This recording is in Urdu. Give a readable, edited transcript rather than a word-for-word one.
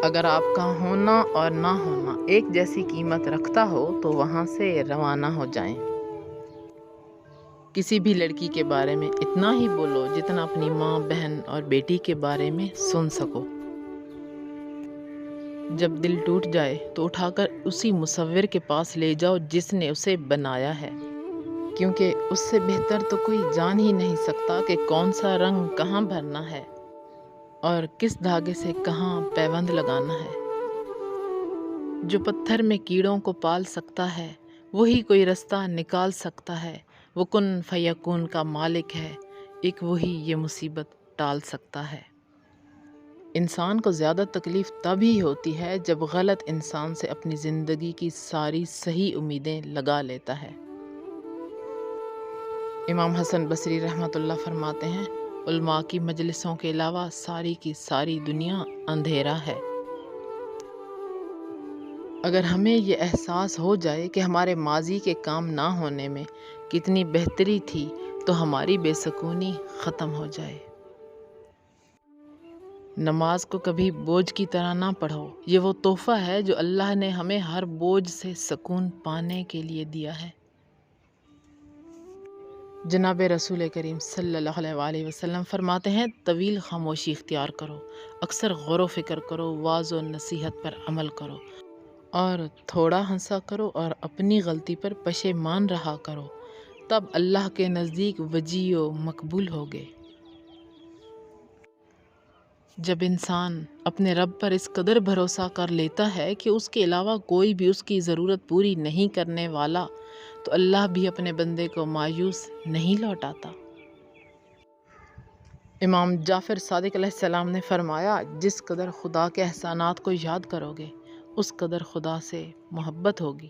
اگر آپ کا ہونا اور نہ ہونا ایک جیسی قیمت رکھتا ہو تو وہاں سے روانہ ہو جائیں۔ کسی بھی لڑکی کے بارے میں اتنا ہی بولو جتنا اپنی ماں، بہن اور بیٹی کے بارے میں سن سکو۔ جب دل ٹوٹ جائے تو اٹھا کر اسی مصور کے پاس لے جاؤ جس نے اسے بنایا ہے، کیونکہ اس سے بہتر تو کوئی جان ہی نہیں سکتا کہ کون سا رنگ کہاں بھرنا ہے اور کس دھاگے سے کہاں پیوند لگانا ہے۔ جو پتھر میں کیڑوں کو پال سکتا ہے وہی کوئی رستہ نکال سکتا ہے۔ وہ کن فیکون کا مالک ہے، ایک وہی یہ مصیبت ٹال سکتا ہے۔ انسان کو زیادہ تکلیف تب ہی ہوتی ہے جب غلط انسان سے اپنی زندگی کی ساری صحیح امیدیں لگا لیتا ہے۔ امام حسن بصری رحمۃ اللہ فرماتے ہیں، علماء کی مجلسوں کے علاوہ ساری کی ساری دنیا اندھیرا ہے۔ اگر ہمیں یہ احساس ہو جائے کہ ہمارے ماضی کے کام نہ ہونے میں کتنی بہتری تھی تو ہماری بے سکونی ختم ہو جائے۔ نماز کو کبھی بوجھ کی طرح نہ پڑھو، یہ وہ تحفہ ہے جو اللہ نے ہمیں ہر بوجھ سے سکون پانے کے لیے دیا ہے۔ جناب رسول کریم صلی اللہ علیہ وآلہ وسلم فرماتے ہیں، طویل خاموشی اختیار کرو، اکثر غور و فکر کرو، واعظ و نصیحت پر عمل کرو اور تھوڑا ہنسا کرو اور اپنی غلطی پر پشیمان رہا کرو، تب اللہ کے نزدیک وجیح و مقبول ہوگے۔ جب انسان اپنے رب پر اس قدر بھروسہ کر لیتا ہے کہ اس کے علاوہ کوئی بھی اس کی ضرورت پوری نہیں کرنے والا، تو اللہ بھی اپنے بندے کو مایوس نہیں لوٹاتا۔ امام جعفر صادق علیہ السلام نے فرمایا، جس قدر خدا کے احسانات کو یاد کرو گے اس قدر خدا سے محبت ہوگی۔